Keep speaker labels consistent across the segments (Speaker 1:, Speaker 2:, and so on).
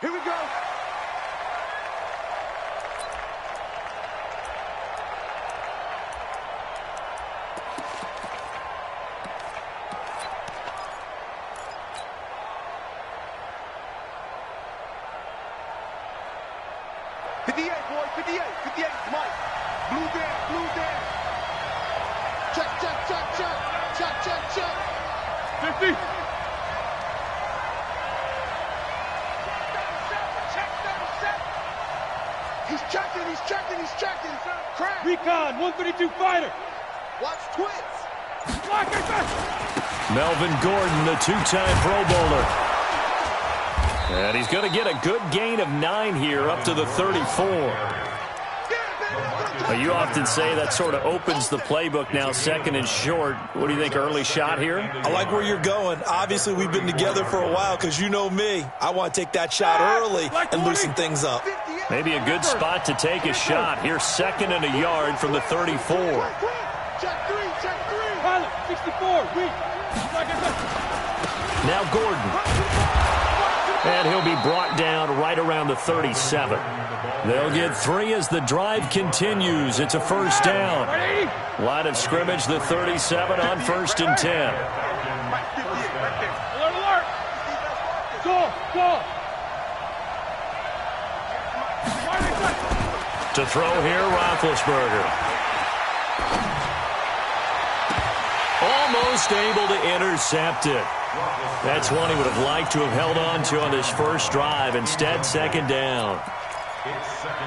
Speaker 1: Here we go.
Speaker 2: Check. 50.
Speaker 1: He's checking. Crack.
Speaker 2: Recon, 132 fighter.
Speaker 1: Watch twins.
Speaker 2: Block it.
Speaker 3: Melvin Gordon, the two-time Pro Bowler. And he's going to get a good gain of 9 here up to the 34. You often say that sort of opens the playbook now, second and short. What do you think, early shot here?
Speaker 4: I like where you're going. Obviously, we've been together for a while because you know me. I want to take that shot early and loosen things up.
Speaker 3: Maybe a good spot to take a shot. Here's second and a yard from the 34.
Speaker 1: Check three.
Speaker 2: Pilot, 64.
Speaker 3: Now Gordon. And he'll be brought down right around the 37. They'll get 3 as the drive continues. It's a first down. Line of scrimmage, the 37 on 1st and 10.
Speaker 2: Alert. Go.
Speaker 3: To throw here, Roethlisberger. Almost able to intercept it. That's one he would have liked to have held on to on this first drive. Instead, second down.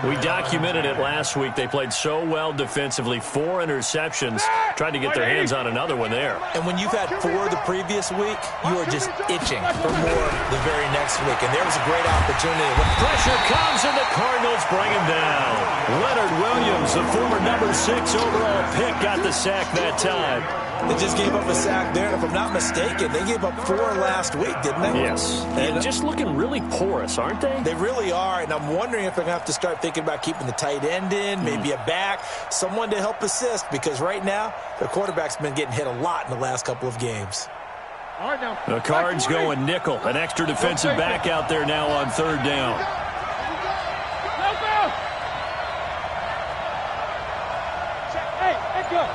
Speaker 3: We documented it last week. They played so well defensively. 4 interceptions. Tried to get their hands on another one there.
Speaker 4: And when you've had 4 the previous week, you are just itching for more the very next week. And there was a great opportunity.
Speaker 3: Pressure comes, and the Cardinals bring him down. Leonard Williams, the former number 6 overall pick, got the sack that time.
Speaker 4: They just gave up a sack there, and if I'm not mistaken, they gave up 4 last week, didn't they?
Speaker 3: Yes. And just looking really porous, aren't they?
Speaker 4: They really are, and I'm wondering if they're going to have to start thinking about keeping the tight end in, maybe a back, someone to help assist, because right now, their quarterback's been getting hit a lot in the last couple of games.
Speaker 2: All right, now.
Speaker 3: The Cards going nickel. An extra defensive back out there now on 3rd down.
Speaker 2: Hey, go.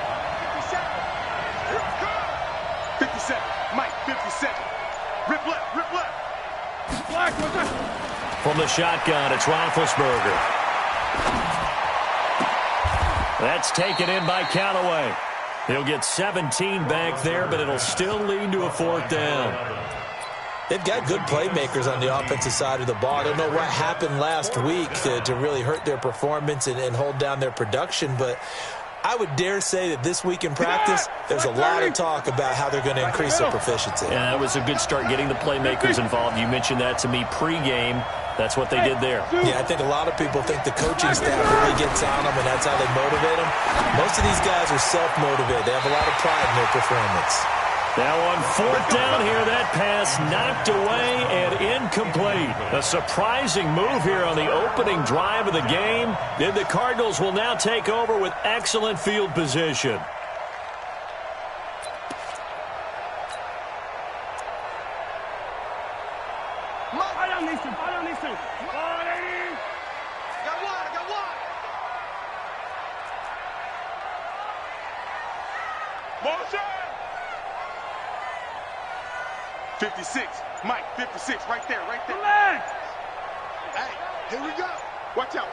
Speaker 1: 57. Mike, 57. Rip left.
Speaker 3: From the shotgun, it's Roethlisberger. That's taken in by Callaway. He'll get 17 back there, but it'll still lead to a 4th down.
Speaker 4: They've got good playmakers on the offensive side of the ball. I don't know what happened last week to really hurt their performance and hold down their production, but I would dare say that this week in practice, there's a lot of talk about how they're going to increase their proficiency.
Speaker 3: Yeah, that was a good start getting the playmakers involved. You mentioned that to me pregame. That's what they did there.
Speaker 4: Yeah, I think a lot of people think the coaching staff really gets on them, and that's how they motivate them. Most of these guys are self-motivated. They have a lot of pride in their performance.
Speaker 3: Now on 4th down here, that pass knocked away and incomplete. A surprising move here on the opening drive of the game. Then the Cardinals will now take over with excellent field position.
Speaker 1: Motion! 56. Mike, 56. Right there.
Speaker 2: Relax!
Speaker 1: Hey, here we go. Watch out.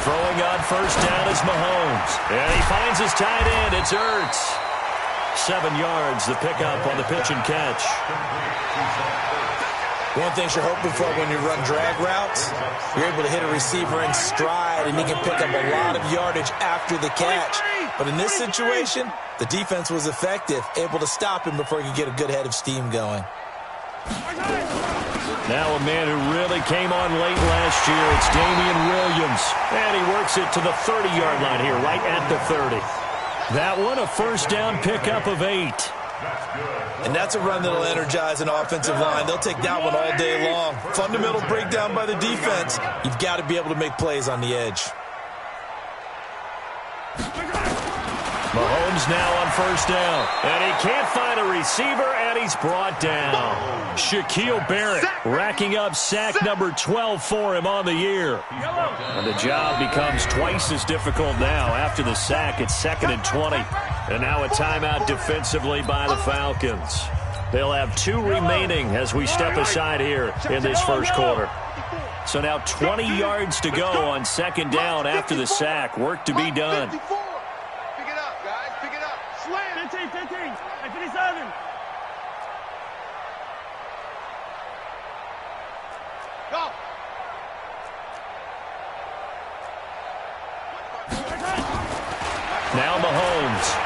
Speaker 3: Throwing on 1st down is Mahomes. And he finds his tight end. It's Ertz. 7 yards, the pickup on the pitch and catch.
Speaker 4: One thing you're hoping for when you run drag routes, you're able to hit a receiver in stride, and he can pick up a lot of yardage after the catch. But in this situation, the defense was effective, able to stop him before he could get a good head of steam going.
Speaker 3: Now a man who really came on late last year, it's Damian Williams. And he works it to the 30-yard line here, right at the 30. That one, a 1st down pickup of 8.
Speaker 4: And that's a run that'll energize an offensive line. They'll take that one all day long. Fundamental breakdown by the defense. You've got to be able to make plays on the edge.
Speaker 3: Mahomes now on first down. And he can't find a receiver, and he's brought down. Shaquille Barrett racking up sack number 12 for him on the year. And the job becomes twice as difficult now after the sack. It's 2nd and 20. And now a timeout defensively by the Falcons. They'll have 2 remaining as we step aside here in this first quarter. So now 20 yards to go on 2nd down after the sack. Work to be done.
Speaker 1: Pick it up, guys. Pick it up. Slam.
Speaker 2: 15, 15, and 57.
Speaker 1: Go.
Speaker 3: Now Mahomes.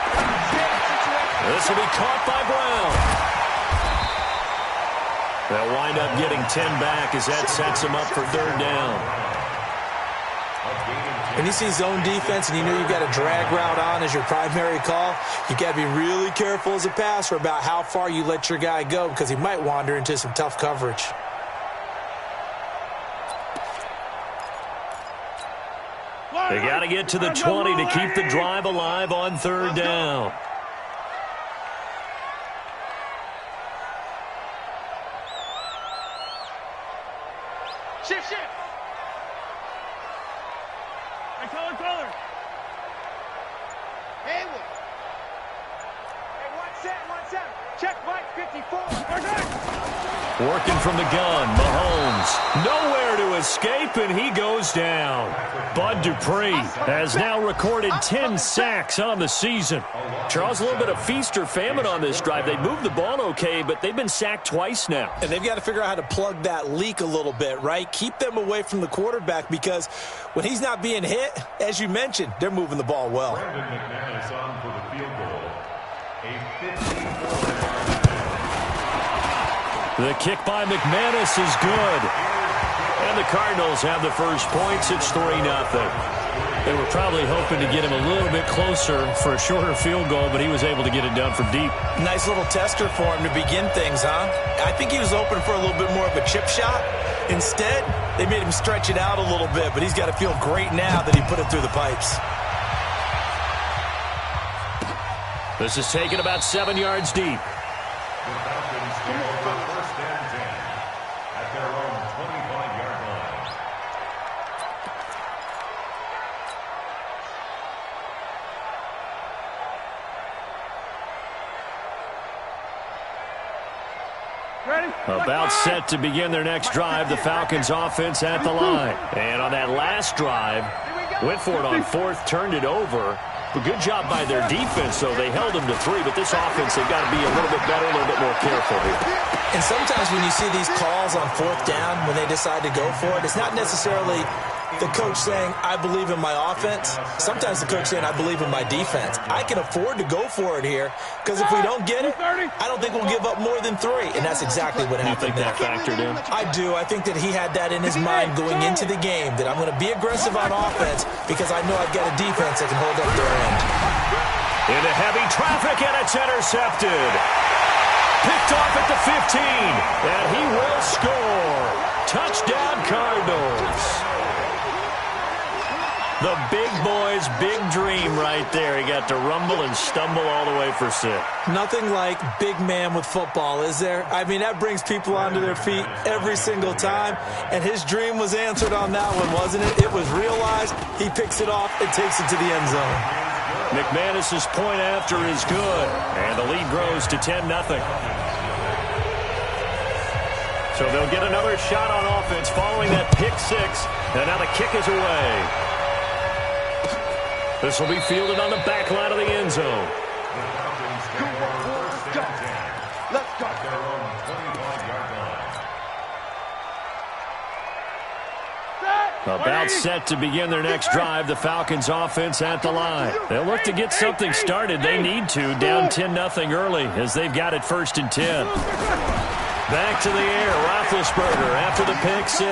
Speaker 3: This will be caught by Brown. They'll wind up getting 10 back as that sets them up for 3rd down.
Speaker 4: When you see zone defense and you know you've got a drag route on as your primary call, you got to be really careful as a passer about how far you let your guy go because he might wander into some tough coverage.
Speaker 3: They got to get to the 20 to keep the drive alive on 3rd down.
Speaker 1: Shift.
Speaker 2: Hey, color.
Speaker 1: Haywood. Hey, 1-7. Check Mike 54.
Speaker 3: Working from the gun, Mahomes. Nowhere to escape, and he goes down. Bud Dupree has now recorded 10 sacks on the season. Charles, a little bit of feast or famine on this drive. They moved the ball okay, but they've been sacked twice now.
Speaker 4: And they've got to figure out how to plug that leak a little bit, right? Keep them away from the quarterback because when he's not being hit, as you mentioned, they're moving the ball well.
Speaker 5: Brandon McManus on for the field goal. A 15-4.
Speaker 3: The kick by McManus is good. And the Cardinals have the first points. It's 3-0. They were probably hoping to get him a little bit closer for a shorter field goal, but he was able to get it done from deep.
Speaker 4: Nice little tester for him to begin things, huh? I think he was open for a little bit more of a chip shot. Instead, they made him stretch it out a little bit, but he's got to feel great now that he put it through the pipes.
Speaker 3: This is taken about 7 yards deep.
Speaker 5: The Falcons take over 1st and 10 at their own 25-yard line.
Speaker 2: Ready?
Speaker 3: About set to begin their next drive, the Falcons offense at the line. And on that last drive, went for it on 4th, turned it over. But good job by their defense, though. They held them to 3, but this offense, they've got to be a little bit better, a little bit more careful here.
Speaker 4: And sometimes when you see these calls on 4th down, when they decide to go for it, it's not necessarily the coach saying, I believe in my offense. Sometimes the coach saying, I believe in my defense. I can afford to go for it here because if we don't get it, I don't think we'll give up more than 3. And that's exactly what happened there.
Speaker 3: You think that factored in?
Speaker 4: I do. I think that he had that in his mind going into the game, that I'm going to be aggressive on offense because I know I've got a defense that can hold up their end.
Speaker 3: Into heavy traffic, and it's intercepted. Picked off at the 15, and he will score. Touchdown, Cardinals. The big boy's big dream right there. He got to rumble and stumble all the way for 6.
Speaker 4: Nothing like big man with football, is there? I mean, that brings people onto their feet every single time, and his dream was answered on that one, wasn't it? It was realized. He picks it off and takes it to the end zone.
Speaker 3: McManus's point after is good, and the lead grows to 10-0. So they'll get another shot on offense following that pick 6, and now the kick is away. This will be fielded on the back line of the end zone.
Speaker 5: The Falcons take over 1st and 10
Speaker 1: Let's go.
Speaker 5: at their own 25-yard line.
Speaker 3: About set to begin their next drive, the Falcons offense at the line. They'll look to get something started. They need to, down 10-0 early as they've got it 1st and 10. Back to the air, Roethlisberger after the pick 6.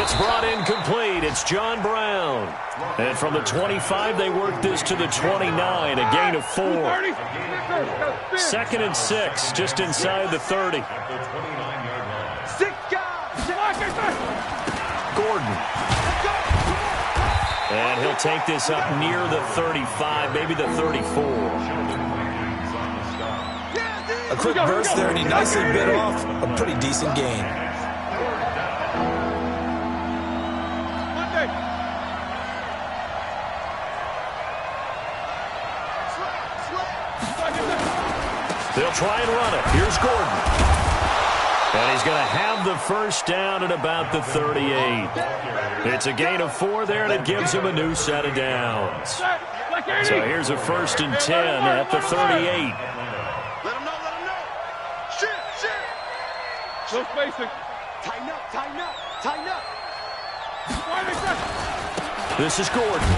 Speaker 3: It's brought in complete. It's John Brown. And from the 25, they work this to the 29, a gain of 4. 2nd and 6, just inside the 30.
Speaker 5: At the 29-yard line.
Speaker 1: 6 guys.
Speaker 3: Gordon. And he'll take this up near the 35, maybe the 34.
Speaker 4: A quick burst there, and he nicely bit off a pretty decent gain.
Speaker 3: They'll try and run it. Here's Gordon. And he's going to have the first down at about the 38. It's a gain of 4 there, and it gives him a new set of downs. So here's a 1st and 10 at the 38.
Speaker 1: Let him know, let him know. Shit.
Speaker 2: No spacing.
Speaker 1: Tighten up, tighten up, tighten up.
Speaker 3: This is Gordon.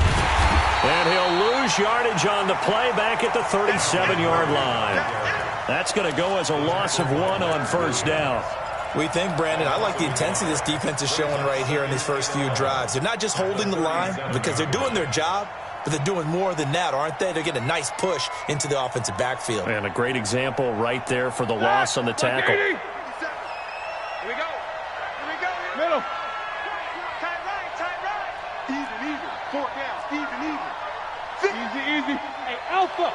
Speaker 3: And he'll lose yardage on the play back at the 37-yard line. That's going to go as a loss of 1 on 1st down.
Speaker 4: We think, Brandon, I like the intensity this defense is showing right here in these first few drives. They're not just holding the line because they're doing their job, but they're doing more than that, aren't they? They're getting a nice push into the offensive backfield.
Speaker 3: And a great example right there for the loss on the tackle.
Speaker 1: Here we go.
Speaker 2: Middle.
Speaker 1: Tight right. Even. 4 down. Even.
Speaker 2: Easy. Hey, Alpha.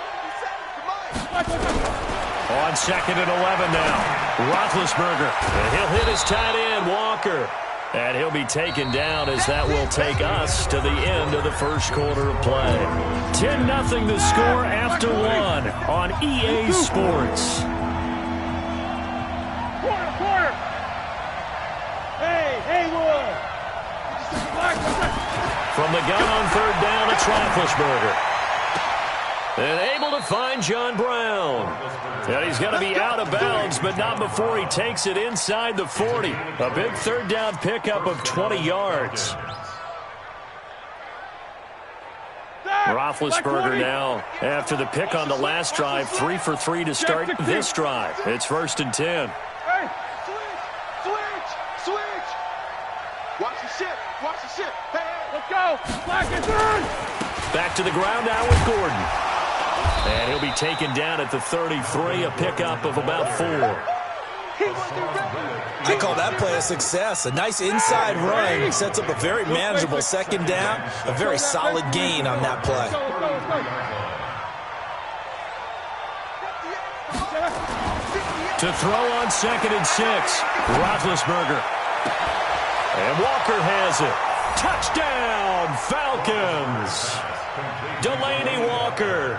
Speaker 3: On 2nd and 11 now. Roethlisberger. And he'll hit his tight end, Walker. And he'll be taken down as that will take us to the end of the first quarter of play. 10-0 the score after 1 on EA Sports.
Speaker 2: Quarter. Hey, Wood.
Speaker 3: From the gun on 3rd down, it's Roethlisberger. And able to find John Brown. And he's going to be out of bounds, but not before he takes it inside the 40. A big 3rd down pickup of 20 yards. Roethlisberger now, after the pick on the last drive, 3 for 3 to start this drive. It's 1st and 10.
Speaker 2: Hey,
Speaker 1: Switch. Watch the ship. Hey.
Speaker 2: let's go. Black is in.
Speaker 3: Back to the ground now with Gordon. And he'll be taken down at the 33, a pickup of about 4.
Speaker 4: I call that play a success. A nice inside run sets up a very manageable 2nd down. A very solid gain on that play.
Speaker 3: To throw on 2nd and 6, Roethlisberger. And Walker has it. Touchdown, Falcons. Delaney Walker.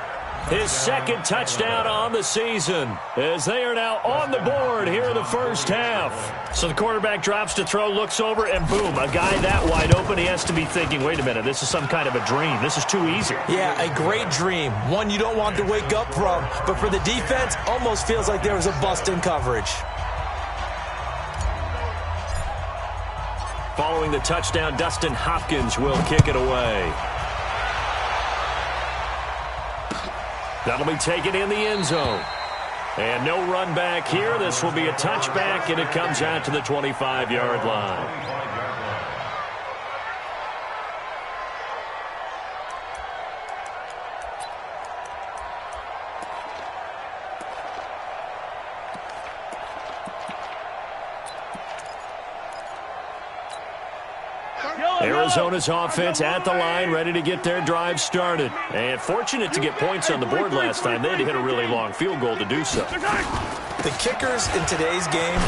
Speaker 3: His 2nd touchdown on the season as they are now on the board here in the first half. So the quarterback drops to throw, looks over, and boom, a guy that wide open. He has to be thinking, wait a minute, this is some kind of a dream. This is too easy.
Speaker 4: Yeah, a great dream. One you don't want to wake up from. But for the defense, almost feels like there was a bust in coverage.
Speaker 3: Following the touchdown, Dustin Hopkins will kick it away. That'll be taken in the end zone. And no run back here. This will be a touchback, and it comes out to the 25-yard line. Arizona's offense at the line, ready to get their drive started. And fortunate to get points on the board last time. They had to hit a really long field goal to do so.
Speaker 4: The kickers in today's game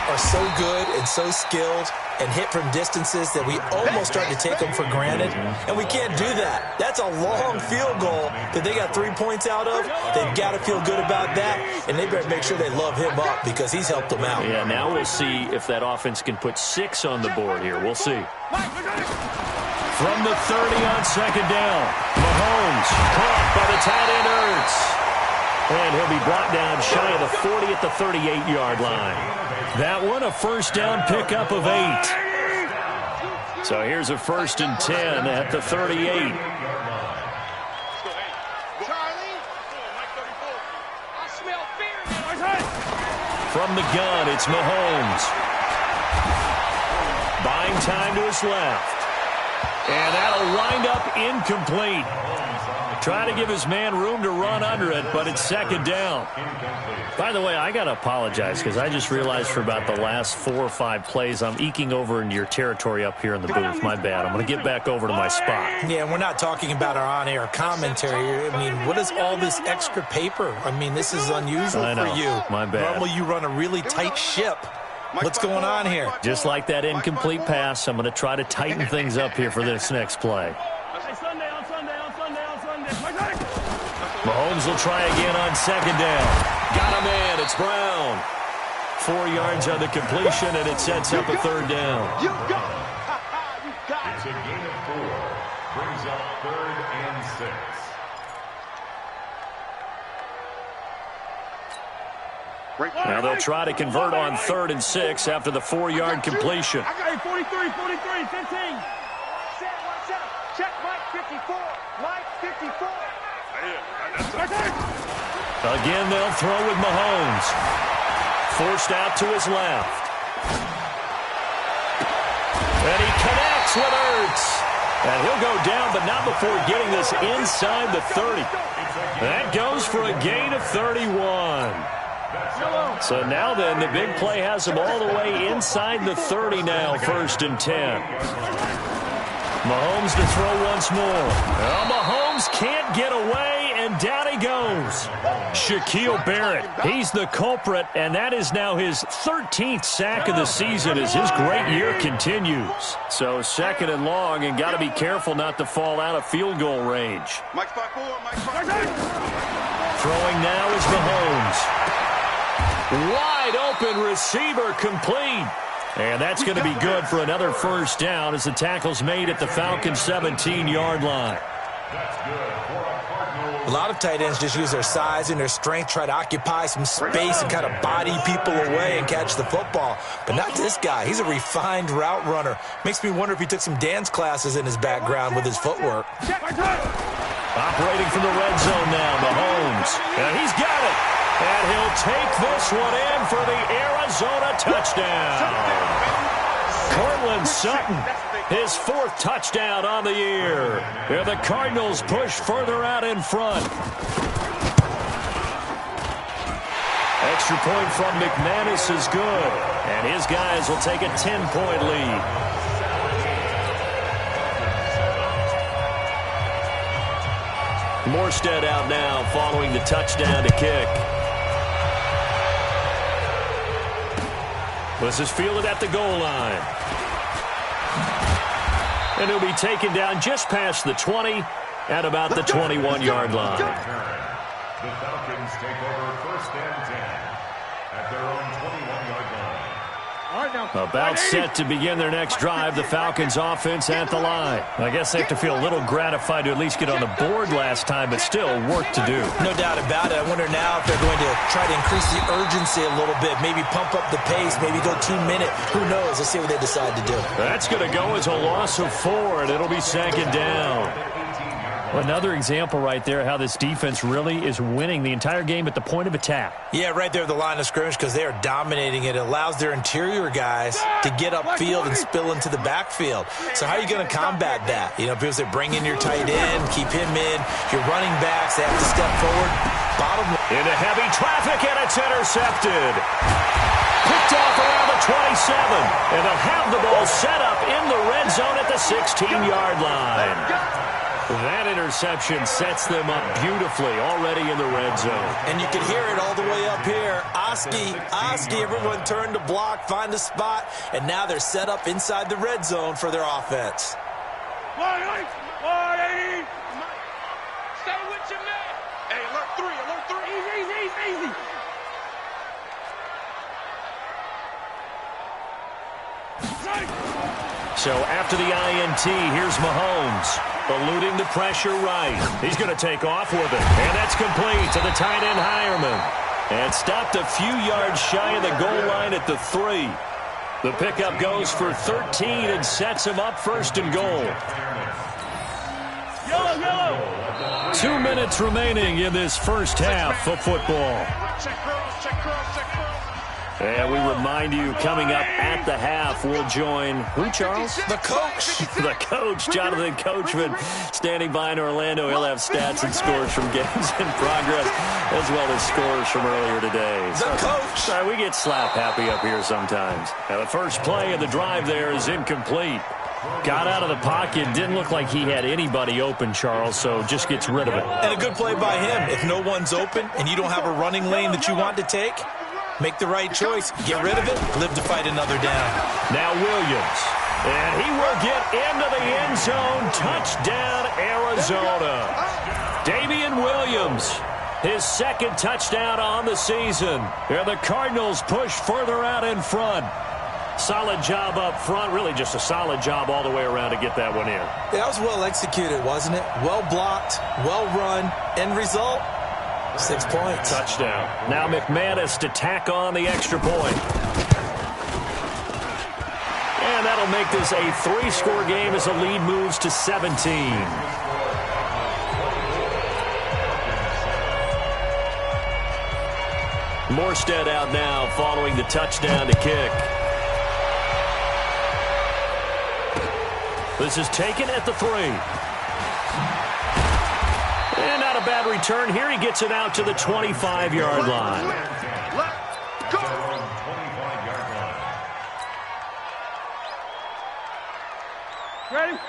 Speaker 4: are so good and so skilled and hit from distances that we almost start to take them for granted. And we can't do that. That's a long field goal that they got 3 points out of. They've got to feel good about that, and they better make sure they love him up because he's helped them out.
Speaker 3: Yeah, now we'll see if that offense can put 6 on the board here. We'll see. From the 30 on 2nd down, Mahomes caught by the tight end Ertz. And he'll be brought down shy of the 40 at the 38-yard line. That one a 1st down pickup of 8. So here's a 1st and 10 at the 38. From the gun, it's Mahomes. Buying time to his left. And that'll wind up incomplete. Try to give his man room to run under it, but it's second down. By the way, I got to apologize because I just realized for about the last 4 or 5 plays, I'm eking over into your territory up here in the booth. My bad. I'm going to get back over to my spot.
Speaker 4: Yeah, we're not talking about our on-air commentary. I mean, what is all this extra paper? I mean, this is unusual for you.
Speaker 3: My bad.
Speaker 4: Normally you run a really tight ship. What's going on here?
Speaker 3: Just like that incomplete pass, I'm going to try to tighten things up here for this next play. Mahomes will try again on second down. Got a man. It's Brown. 4 yards on the completion, and it sets up a third down.
Speaker 1: You go. You got it.
Speaker 5: It's a gain of 4. Brings up 3rd and 6.
Speaker 3: Now they'll try to convert on 3rd and 6 after the 4-yard completion.
Speaker 2: I got you, 43, 15.
Speaker 1: Check Mike 54. Mike 54.
Speaker 3: Again, they'll throw with Mahomes. Forced out to his left. And he connects with Ertz. And he'll go down, but not before getting this inside the 30. That goes for a gain of 31. So now then, the big play has him all the way inside the 30 now, 1st and 10. Mahomes to throw once more. Well, Mahomes can't get away, and down he goes. Shaquille Barrett, he's the culprit, and that is now his 13th sack of the season as his great year continues. So 2nd and long, and got to be careful not to fall out of field goal range.
Speaker 1: Mike 5-4. Mike 5-4.
Speaker 3: Throwing now is Mahomes. Wide open receiver complete. And that's going to be good for another first down as the tackle's made at the Falcons' 17-yard line.
Speaker 4: A lot of tight ends just use their size and their strength, try to occupy some space and kind of body people away and catch the football. But not this guy. He's a refined route runner. Makes me wonder if he took some dance classes in his background with his footwork.
Speaker 3: Operating from the red zone now, Mahomes. And he's got it. And he'll take this one in for the Arizona touchdown. Cortland Sutton, his 4th touchdown on the year. And the Cardinals push further out in front. Extra point from McManus is good. And his guys will take a 10-point lead. Morstead out now following the touchdown to kick. This is fielded at the goal line. And he'll be taken down just past the 20 at about the 21-yard line.
Speaker 5: The Falcons take over 1st and 10 at their own 21-yard line.
Speaker 3: About set to begin their next drive, the Falcons offense at the line. I guess they have to feel a little gratified to at least get on the board last time, but still work to do.
Speaker 4: No doubt about it. I wonder now if they're going to try to increase the urgency a little bit, maybe pump up the pace, maybe go 2-minute. Who knows? Let's see what they decide to do.
Speaker 3: That's going to go as a loss of 4, and it'll be 2nd down. Another example right there how this defense really is winning the entire game at the point of attack.
Speaker 4: Yeah, right there at the line of scrimmage because they are dominating it. It allows their interior guys to get upfield and spill into the backfield. So how are you going to combat that? You know, people say bring in your tight end, keep him in. Your running backs, they have to step forward. Bottom
Speaker 3: into heavy traffic, and it's intercepted. Picked off around the 27, and they'll have the ball set up in the red zone at the 16-yard line. That interception sets them up beautifully already in the red zone.
Speaker 4: And you can hear it all the way up here. Oski, everyone turned to block, find a spot, and now they're set up inside the red zone for their offense.
Speaker 2: 180.
Speaker 1: Stay with your man. Hey, alert 3.
Speaker 2: Easy.
Speaker 3: So after the INT, here's Mahomes. Eluding the pressure right. He's going to take off with it. And that's complete to the tight end Hireman. And stopped a few yards shy of the goal line at the 3. The pickup goes for 13 and sets him up 1st and goal.
Speaker 2: Yellow.
Speaker 3: 2 minutes remaining in this first half of football.
Speaker 1: Check cross.
Speaker 3: And we remind you, coming up at the half, we'll join who, Charles?
Speaker 4: The coach.
Speaker 3: The coach, Jonathan Coachman, standing by in Orlando. He'll have stats and scores from games in progress, as well as scores from earlier today.
Speaker 4: The coach.
Speaker 3: Sorry, we get slap happy up here sometimes. Now, the first play of the drive there is incomplete. Got out of the pocket, didn't look like he had anybody open, Charles, so just gets rid of it.
Speaker 4: And a good play by him. If no one's open and you don't have a running lane that you want to take, make the right choice. Get rid of it. Live to fight another down.
Speaker 3: Now Williams. And he will get into the end zone. Touchdown, Arizona. Damian Williams, his second touchdown on the season. And the Cardinals push further out in front. Solid job up front. Really just a solid job all the way around to get that one in.
Speaker 4: That was well executed, wasn't it? Well blocked, well run. End result, 6 points.
Speaker 3: Touchdown. Now McManus to tack on the extra point. And that'll make this a 3-score game as the lead moves to 17. Morstead out now following the touchdown to kick. This is taken at the 3. And not a bad return here. He gets it out to the 25-yard line.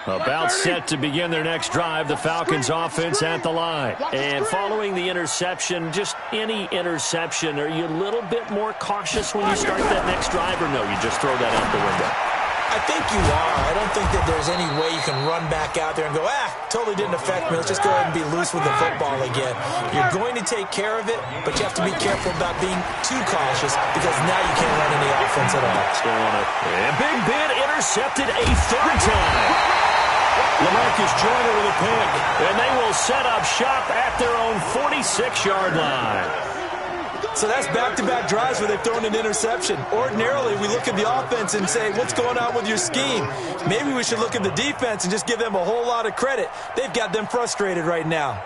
Speaker 3: About set to begin their next drive, the Falcons offense at the line. And following the interception, just any interception, are you a little bit more cautious when you start that next drive, or no, you just throw that out the window?
Speaker 4: I think you are. I don't think that there's any way you can run back out there and go, totally didn't affect me. Let's just go ahead and be loose with the football again. You're going to take care of it, but you have to be careful about being too cautious because now you can't run any offense at all.
Speaker 3: Still on it. And Big Ben intercepted a third time. LaMarcus Joyner with a pick, and they will set up shop at their own 46-yard line.
Speaker 4: So that's back-to-back drives where they've thrown an interception. Ordinarily, we look at the offense and say, what's going on with your scheme? Maybe we should look at the defense and just give them a whole lot of credit. They've got them frustrated right now.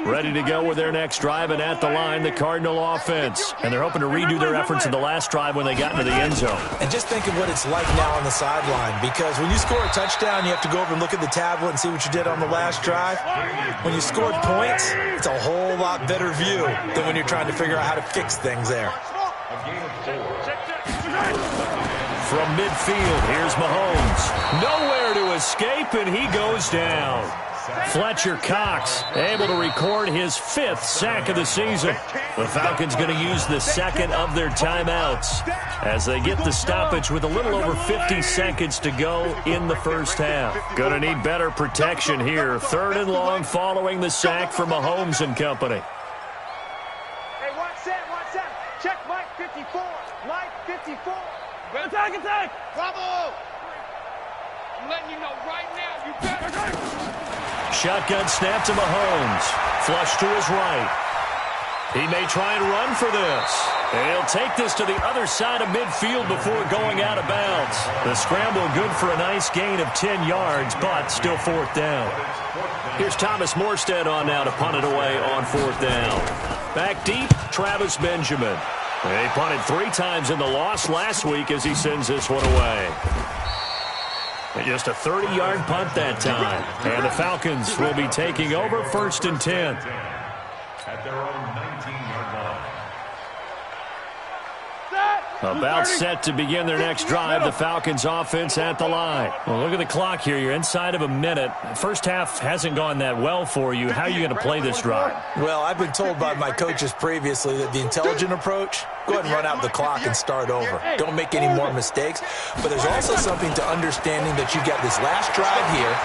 Speaker 3: Ready to go with their next drive, and at the line, the Cardinal offense. And they're hoping to redo their efforts in the last drive when they got into the end zone.
Speaker 4: And just think of what it's like now on the sideline, because when you score a touchdown, you have to go over and look at the tablet and see what you did on the last drive. When you scored points, it's a whole lot better view than when you're trying to figure out how to fix things there.
Speaker 3: From midfield, here's Mahomes. Nowhere to escape, and he goes down. Fletcher Cox able to record his 5th sack of the season. The Falcons going to use the second of their timeouts as they get the stoppage with a little over 50 seconds to go in the first half. Going to need better protection here. 3rd and long following the sack from Mahomes and company.
Speaker 2: Hey, watch that. Check Mike 54. Mike 54. Attack.
Speaker 6: Bravo. I'm letting you know right now, you better.
Speaker 3: Shotgun snap to Mahomes. Flush to his right. He may try and run for this. And he'll take this to the other side of midfield before going out of bounds. The scramble good for a nice gain of 10 yards, but still 4th down. Here's Thomas Morstead on now to punt it away on 4th down. Back deep, Travis Benjamin. He punted 3 times in the loss last week as he sends this one away. And just a 30-yard punt that time. And the Falcons will be taking over 1st and 10.
Speaker 5: At their own 19-yard line.
Speaker 3: About set to begin their next drive, the Falcons offense at the line. Well, look at the clock here. You're inside of a minute. First half hasn't gone that well for you. How are you going to play this drive?
Speaker 4: Well, I've been told by my coaches previously that the intelligent approach, go ahead and run out the clock and start over. Don't make any more mistakes. But there's also something to understanding that you get this last drive here.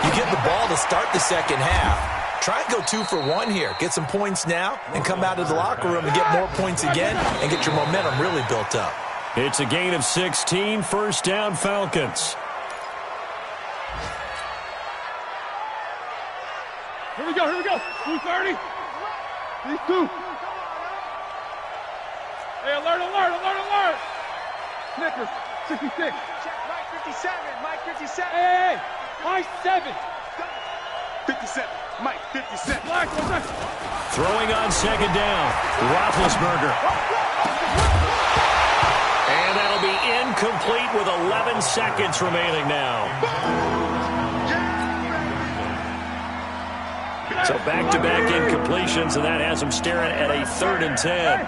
Speaker 4: You get the ball to start the second half. Try and go 2 for 1 here. Get some points now and come out of the locker room and get more points again and get your momentum really built up.
Speaker 3: It's a gain of 16, 1st down Falcons.
Speaker 2: Here we go. 230. These 2. Hey, alert. Snickers. 66.
Speaker 6: Check Mike 57. Mike 57.
Speaker 2: Hey, hey, Mike 7.
Speaker 1: 57. Mike 57.
Speaker 2: Black, what's that?
Speaker 3: Throwing on second down. Roethlisberger. And that'll be incomplete with 11 seconds remaining now. So back-to-back incompletions, and that has them staring at a 3rd and 10.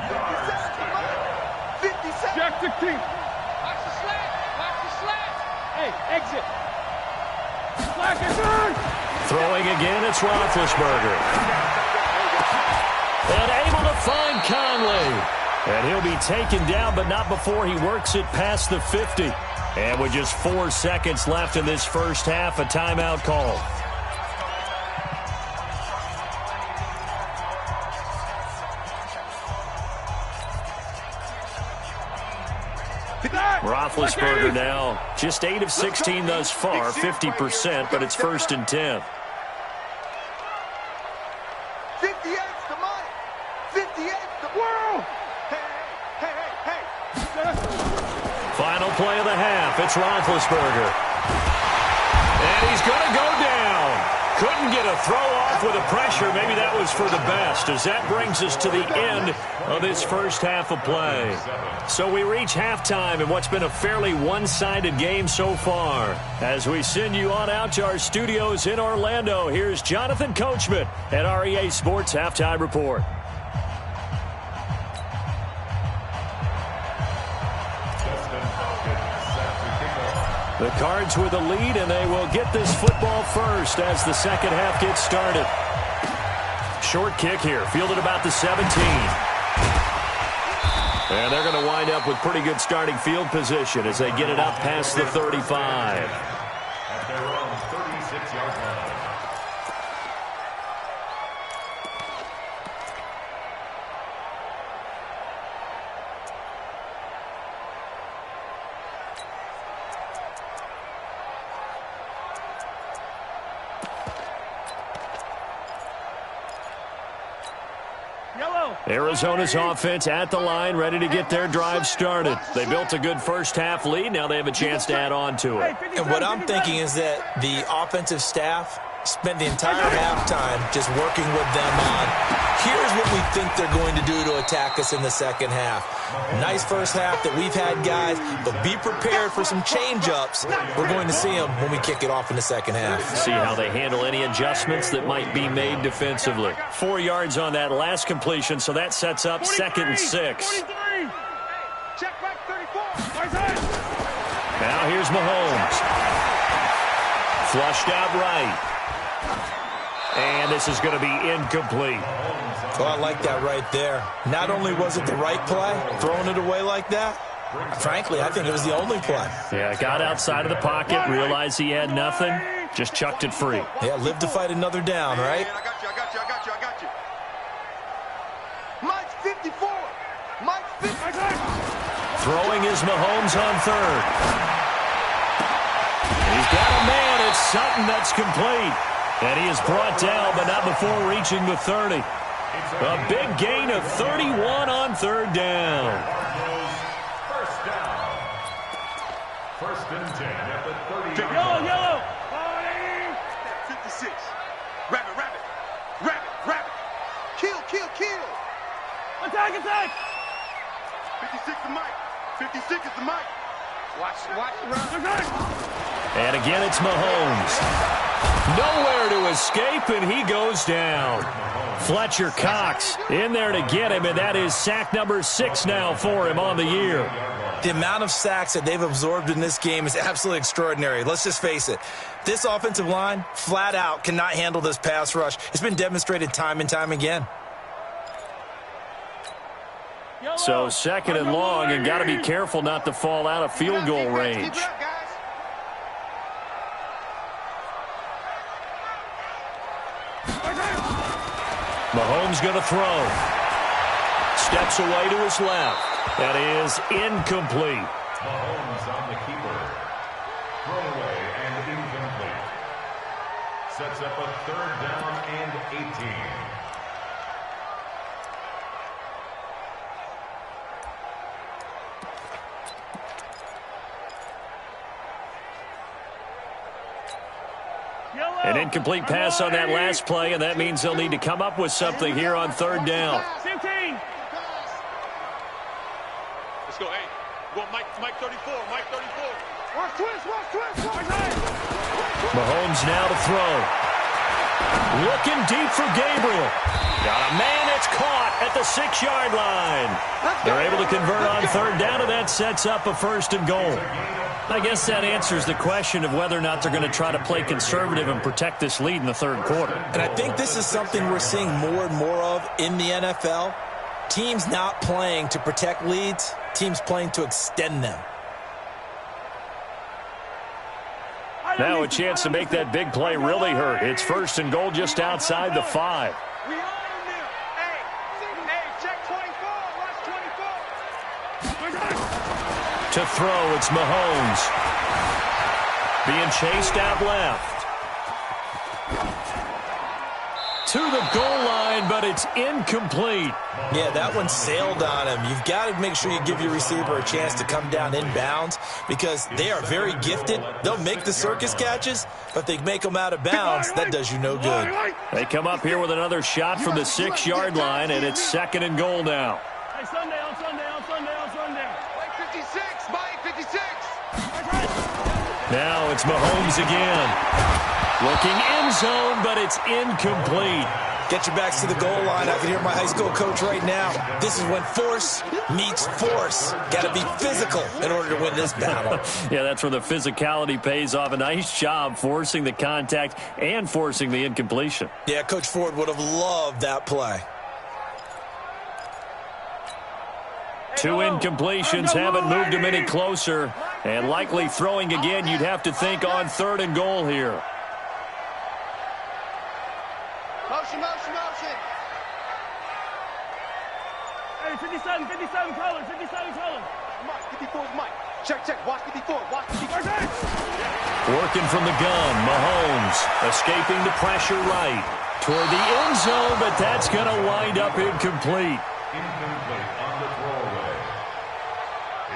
Speaker 2: Jack 16.
Speaker 6: Watch the slant. Watch the slant.
Speaker 2: Hey, exit. Black is on.
Speaker 3: Throwing again, it's Roethlisberger. And able to find Conley. And he'll be taken down, but not before he works it past the 50. And with just 4 seconds left in this first half, a timeout call. Roethlisberger now just 8 of 16 thus far, 50%, but it's 1st and 10.
Speaker 1: 58's the money. 58's the world. Hey.
Speaker 3: Final play of the half. It's Roethlisberger. And he's going to go down. Couldn't get a throw off with the pressure. Maybe that was for the best, as that brings us to the end of this first half of play. So we reach halftime in what's been a fairly one-sided game so far. As we send you on out to our studios in Orlando, here's Jonathan Coachman at REA Sports Halftime Report. The Cards with the lead, and they will get this football first as the second half gets started. Short kick here, fielded about the 17. And they're going to wind up with pretty good starting field position as they get it up past the 35.
Speaker 5: At their own 36-yard line.
Speaker 3: Arizona's offense at the line, ready to get their drive started. They built a good first half lead. Now they have a chance to add on to it.
Speaker 4: And what I'm thinking is that the offensive staff spent the entire halftime just working with them on, here's what we think they're going to do to attack us in the second half. Nice first half that we've had, guys, but be prepared for some change-ups. We're going to see them when we kick it off in the second half.
Speaker 3: See how they handle any adjustments that might be made defensively. 4 yards on that last completion, so that sets up 2nd and 6.
Speaker 6: Check back 34.
Speaker 3: Now here's Mahomes. Flushed out right. And this is going to be incomplete.
Speaker 4: Oh, I like that right there. Not only was it the right play, throwing it away like that, frankly, I think it was the only play.
Speaker 3: Yeah, got outside of the pocket, realized he had nothing, just chucked it free.
Speaker 4: Yeah, live to fight another down, right?
Speaker 1: I got you. Mike's 54. Mike's 54.
Speaker 3: Throwing is Mahomes on 3rd. He's got a man. It's Sutton that's complete. And he is brought down, but not before reaching the 30. A big gain of 31 on 3rd down.
Speaker 5: First down. 1st and 10 at the 30.
Speaker 2: Yellow.
Speaker 1: 56. Rabbit. Kill.
Speaker 2: Attack.
Speaker 1: 56 is Mike. 56 is the Mike.
Speaker 6: Watch the run.
Speaker 3: And again, it's Mahomes. Nowhere to escape, and he goes down. Fletcher Cox in there to get him, and that is sack number 6 now for him on the year.
Speaker 4: The amount of sacks that they've absorbed in this game is absolutely extraordinary. Let's just face it. This offensive line, flat out, cannot handle this pass rush. It's been demonstrated time and time again.
Speaker 3: So 2nd and long, and got to be careful not to fall out of field goal range. Mahomes going to throw. Steps away to his left. That is incomplete.
Speaker 5: Mahomes on the keeper. Thrown away and incomplete. Sets up a 3rd down and 18.
Speaker 3: An incomplete pass on that last play, and that means they'll need to come up with something here on third down.
Speaker 2: 15.
Speaker 1: Let's go, hey. Go, Mike 34, Mike 34.
Speaker 6: Watch twist.
Speaker 3: Mahomes now to throw. Looking deep for Gabriel. Got a man that's caught at the 6-yard line. They're able to convert on third down, and that sets up a first and goal. I guess that answers the question of whether or not they're going to try to play conservative and protect this lead in the third quarter.
Speaker 4: And I think this is something we're seeing more and more of in the NFL. Teams not playing to protect leads, teams playing to extend them.
Speaker 3: Now a chance to make that big play really hurt. It's first and goal just outside the 5.
Speaker 6: We own them. Hey, check 24. Watch 24.
Speaker 3: To throw, it's Mahomes. Being chased out left. To the goal line, but it's incomplete.
Speaker 4: Yeah, that one sailed on him. You've got to make sure you give your receiver a chance to come down inbounds because they are very gifted. They'll make the circus catches, but if they make them out of bounds, that does you no good.
Speaker 3: They come up here with another shot from the 6-yard line, and it's second and goal now.
Speaker 2: Hey, Sunday.
Speaker 6: Mike 56, Mike 56.
Speaker 3: Now it's Mahomes again. Looking end zone, but it's incomplete.
Speaker 4: Get your backs to the goal line. I can hear my high school coach right now. This is when force meets force. Got to be physical in order to win this battle.
Speaker 3: Yeah, that's where the physicality pays off. A nice job forcing the contact and forcing the incompletion.
Speaker 4: Yeah, Coach Ford would have loved that play.
Speaker 3: 2 incompletions haven't moved him any closer. And likely throwing again, you'd have to think on third and goal here.
Speaker 6: Motion.
Speaker 2: Hey, 57 color.
Speaker 6: Mike, 54 is Mike. Check. Watch 54.
Speaker 3: Working from the gun, Mahomes escaping the pressure right toward the end zone, but that's going to wind up incomplete.
Speaker 5: Incomplete on the throwaway.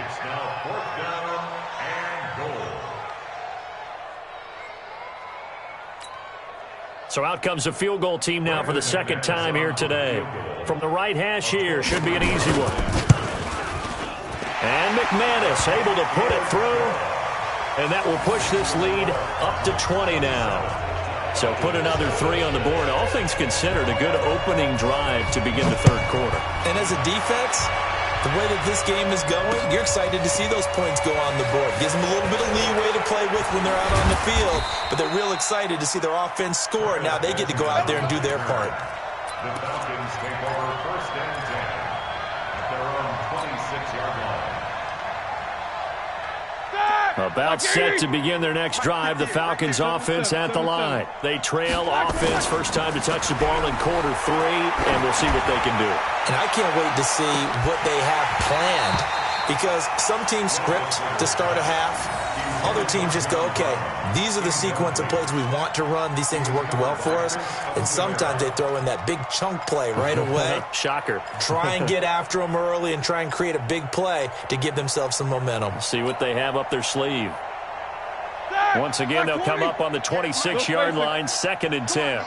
Speaker 5: It's now fourth down and goal.
Speaker 3: So out comes a field goal team now for the second time here today. From the right hash here, should be an easy one. And McManus able to put it through. And that will push this lead up to 20 now. So put another 3 on the board. All things considered, a good opening drive to begin the third quarter.
Speaker 4: And as a defense, the way that this game is going, you're excited to see those points go on the board. Gives them a little bit of leeway to play with when they're out on the field, but they're real excited to see their offense score. Now they get to go out there and do their part.
Speaker 5: The Falcons take over first and 10 at their own 26-yard line.
Speaker 3: About set to begin their next drive, the Falcons offense at the line. They trail offense, first time to touch the ball in quarter 3, and we'll see what they can do.
Speaker 4: And I can't wait to see what they have planned because some teams script to start a half. Other teams just go, okay, these are the sequence of plays we want to run. These things worked well for us. And sometimes they throw in that big chunk play right away.
Speaker 3: Shocker.
Speaker 4: Try and get after them early and try and create a big play to give themselves some momentum.
Speaker 3: See what they have up their sleeve. Once again, they'll come up on the 26-yard line, second and 10.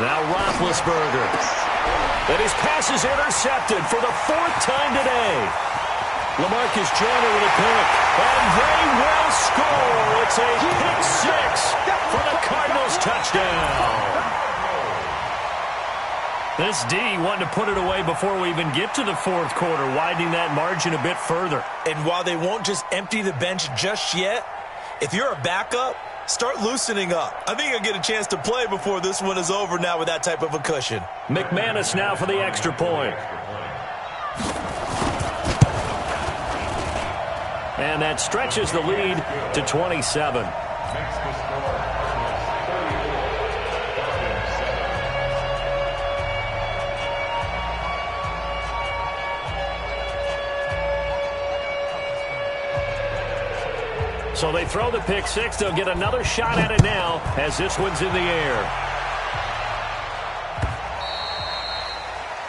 Speaker 3: Now Roethlisberger. And his pass is intercepted for the 4th time today. LaMarcus Joyner with a pick. And they will score. It's a pick 6 for the Cardinals touchdown. This D wanted to put it away before we even get to the 4th quarter, widening that margin a bit further.
Speaker 4: And while they won't just empty the bench just yet, if you're a backup, start loosening up. I think you'll get a chance to play before this one is over now with that type of a cushion.
Speaker 3: McManus now for the extra point. And that stretches the lead to 27. So they throw the pick 6. They'll get another shot at it now as this one's in the air.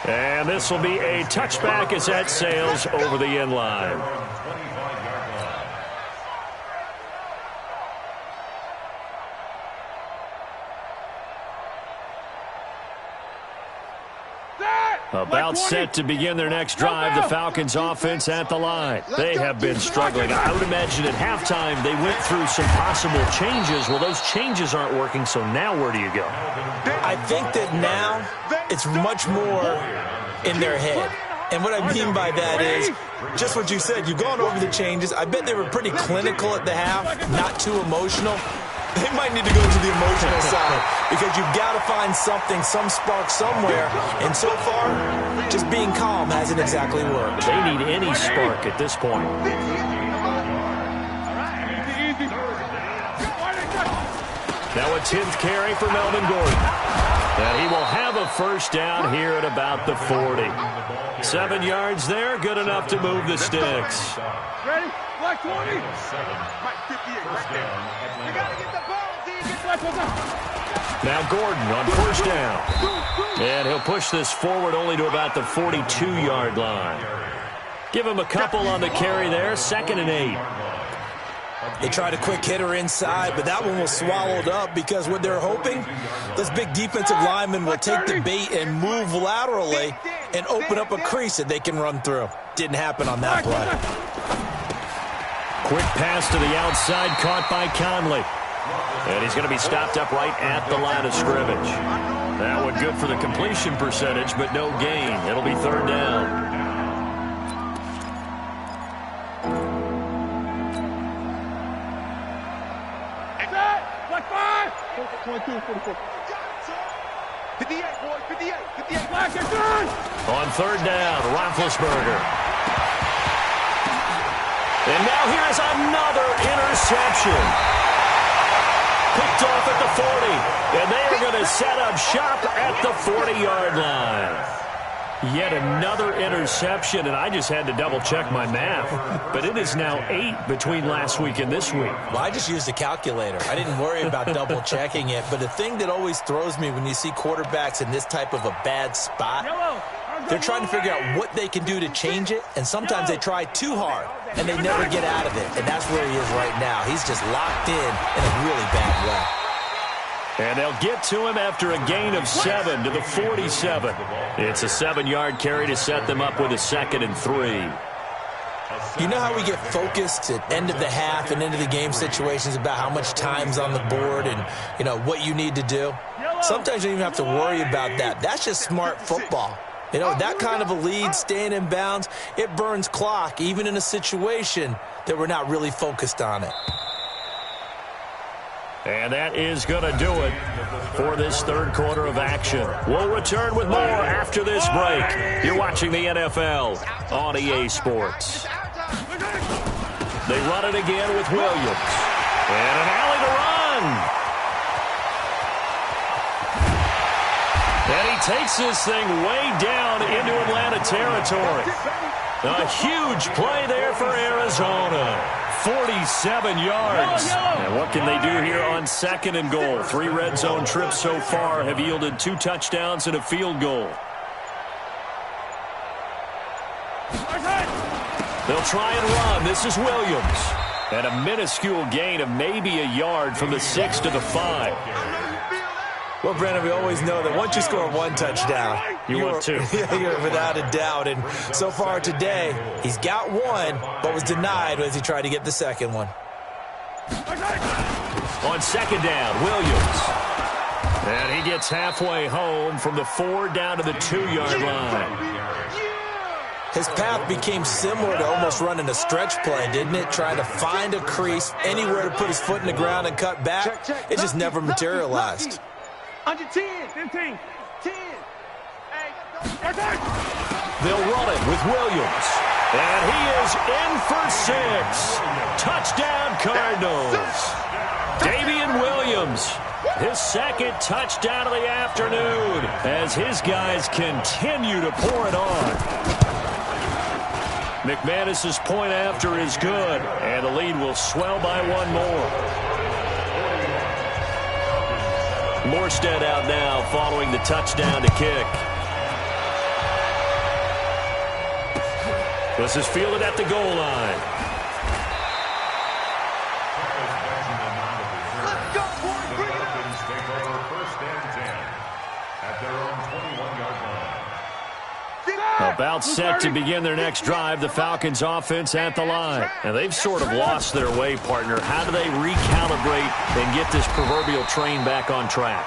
Speaker 3: And this will be a touchback as that sails over the end line. About set to begin their next drive, the Falcons offense at the line. They have been struggling. I would imagine at halftime they went through some possible changes. Well, those changes aren't working, so now where do you go?
Speaker 4: I think that now it's much more in their head. And what I mean by that is just what you said. You've gone over the changes. I bet they were pretty clinical at the half, not too emotional. They might need to go to the emotional side because you've got to find something, some spark somewhere. And so far, just being calm hasn't exactly worked.
Speaker 3: They need any spark at this point. Now a 10th carry for Melvin Gordon. And he will have a first down here at about the 40. 7 yards there, good enough to move the sticks.
Speaker 2: Ready? Black 20.
Speaker 1: Mike 58 right there.
Speaker 6: You got to get the ball, D. Get the
Speaker 3: Now Gordon on first down. And he'll push this forward only to about the 42-yard line. Give him a couple on the carry there, 2nd and 8.
Speaker 4: They tried a quick hitter inside, but that one was swallowed up because what they're hoping, this big defensive lineman will take the bait and move laterally and open up a crease that they can run through. Didn't happen on that play.
Speaker 3: Quick pass to the outside, caught by Conley. And he's going to be stopped up right at the line of scrimmage. That one good for the completion percentage, but no gain. It'll be 3rd down.
Speaker 2: Black 5. 22, 44.
Speaker 1: 58, boy, 58, 58.
Speaker 2: Black is done.
Speaker 3: On 3rd down, Roethlisberger. And now here's another interception. Picked off at the 40. And they are going to set up shop at the 40-yard line. Yet another interception, and I just had to double-check my math. But it is now 8 between last week and this week.
Speaker 4: Well, I just used a calculator. I didn't worry about double-checking it. But the thing that always throws me when you see quarterbacks in this type of a bad spot, they're trying to figure out what they can do to change it, and sometimes they try too hard, and they never get out of it. And that's where he is right now. He's just locked in a really bad way.
Speaker 3: And they'll get to him after a gain of 7 to the 47. It's a 7-yard carry to set them up with a 2nd and 3.
Speaker 4: You know how we get focused at end of the half and into the game situations about how much time's on the board and, you know, what you need to do? Sometimes you don't even have to worry about that. That's just smart football. You know, that kind of a lead, staying in bounds, it burns clock, even in a situation that we're not really focused on it.
Speaker 3: And that is going to do it for this 3rd quarter of action. We'll return with more after this break. You're watching the NFL on EA Sports. They run it again with Williams. And an alley to run. And he takes this thing way down into Atlanta territory. A huge play there for Arizona. 47 yards. And what can they do here on 2nd and goal? 3 red zone trips so far have yielded 2 touchdowns and a field goal. They'll try and run. This is Williams. And a minuscule gain of maybe a yard from the 6 to the 5.
Speaker 4: Well, Brandon, we always know that once you score 1 touchdown,
Speaker 3: you want 2.
Speaker 4: You're without a doubt. And so far today, he's got 1, but was denied as he tried to get the 2nd one.
Speaker 3: On 2nd down, Williams. And he gets halfway home from the 4 down to the 2-yard line.
Speaker 4: His path became similar to almost running a stretch play, didn't it? Trying to find a crease, anywhere to put his foot in the ground and cut back. It just never materialized.
Speaker 6: Under 10.
Speaker 2: 15.
Speaker 6: 10.
Speaker 3: They'll run it with Williams. And he is in for 6. Touchdown, Cardinals. Damian Williams, his 2nd touchdown of the afternoon as his guys continue to pour it on. McManus's point after is good, and the lead will swell by 1 more. Morstead out now following the touchdown to kick. This is fielded at the goal line.
Speaker 1: Let's go, boys. Bring it up.
Speaker 5: Take over 1st and 10 at their own 21-yard line.
Speaker 3: About set to begin their next drive, the Falcons offense at the line. And they've sort of lost their way, partner. How do they recalibrate and get this proverbial train back on track?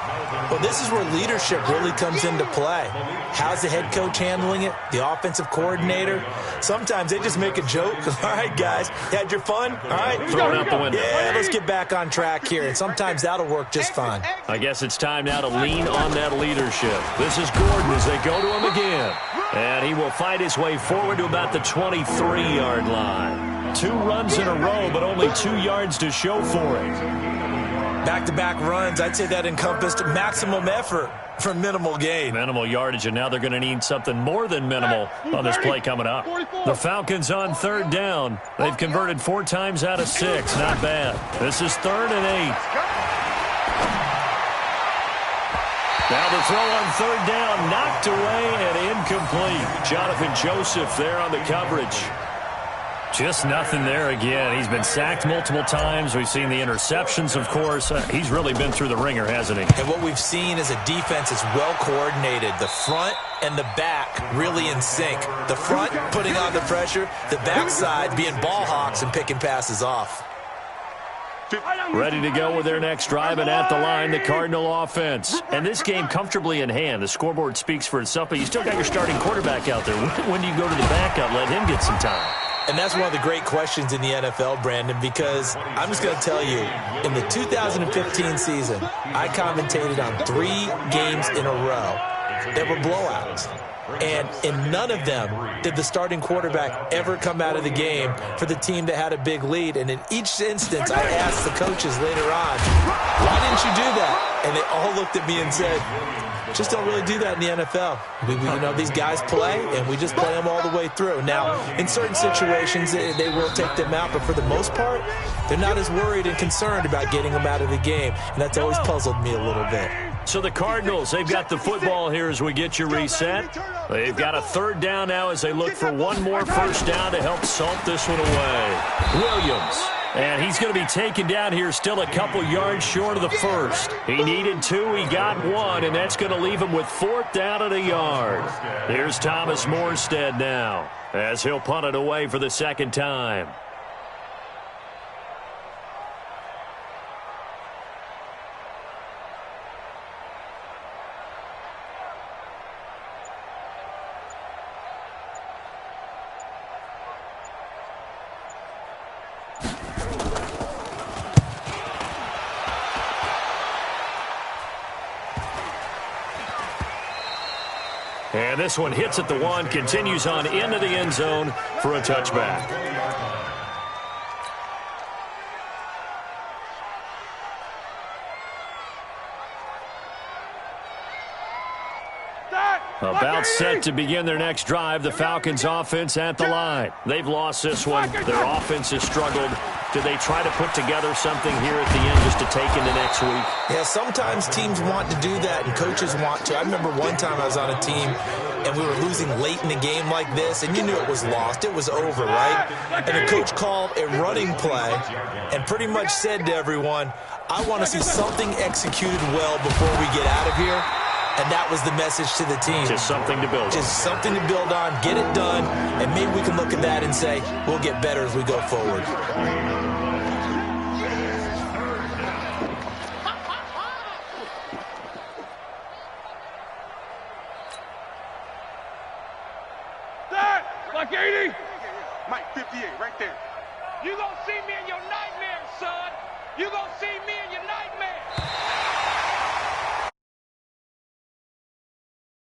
Speaker 4: Well, this is where leadership really comes into play. How's the head coach handling it? The offensive coordinator? Sometimes they just make a joke. All right, guys, you had your fun? All right.
Speaker 3: Throw it out the window.
Speaker 4: Yeah, let's get back on track here. And sometimes that'll work just fine.
Speaker 3: I guess it's time now to lean on that leadership. This is Gordon as they go to him again. And he will fight his way forward to about the 23-yard line. 2 runs in a row, but only 2 yards to show for it.
Speaker 4: Back-to-back runs, I'd say that encompassed maximum effort for minimal gain.
Speaker 3: Minimal yardage, and now they're going to need something more than minimal on this play coming up. The Falcons on 3rd down. They've converted 4 times out of 6. Not bad. This is 3rd and 8. Now the throw on 3rd down, knocked away and incomplete. Jonathan Joseph there on the coverage. Just nothing there again. He's been sacked multiple times. We've seen the interceptions, of course. He's really been through the ringer, hasn't he?
Speaker 4: And what we've seen is a defense is well coordinated. The front and the back really in sync. The front putting on the pressure, the backside being ball hawks and picking passes off.
Speaker 3: Ready to go with their next drive, and at the line, the Cardinal offense. And this game comfortably in hand. The scoreboard speaks for itself, but you still got your starting quarterback out there. When do you go to the backup, let him get some time?
Speaker 4: And that's one of the great questions in the NFL, Brandon, because I'm just going to tell you, in the 2015 season, I commentated on 3 games in a row that were blowouts. And in none of them did the starting quarterback ever come out of the game for the team that had a big lead. And in each instance, I asked the coaches later on, why didn't you do that? And they all looked at me and said, just don't really do that in the NFL. You know, these guys play, and we just play them all the way through. Now, in certain situations, they will take them out, but for the most part, they're not as worried and concerned about getting them out of the game. And that's always puzzled me a little bit.
Speaker 3: So the Cardinals, they've got the football here as we get you reset. They've got a 3rd down now as they look for one more first down to help salt this one away. Williams. And he's going to be taken down here still a couple yards short of the first. He needed 2, he got 1, and that's going to leave him with 4th down at a yard. Here's Thomas Morstead now as he'll punt it away for the 2nd time. And this one hits at the 1, continues on into the end zone for a touchback. About set to begin their next drive, the Falcons offense at the line. They've lost this one. Their offense has struggled. Do they try to put together something here at the end just to take into next week?
Speaker 4: Yeah, sometimes teams want to do that and coaches want to. I remember one time I was on a team and we were losing late in a game like this, and you knew it was lost. It was over, right? And the coach called a running play and pretty much said to everyone, I want to see something executed well before we get out of here. And that was the message to the team.
Speaker 3: Just something to build on.
Speaker 4: Just something to build on, get it done, and maybe we can look at that and say, we'll get better as we go forward.
Speaker 2: Like 80.
Speaker 1: Mike, 58, right there.
Speaker 6: You gonna see me in your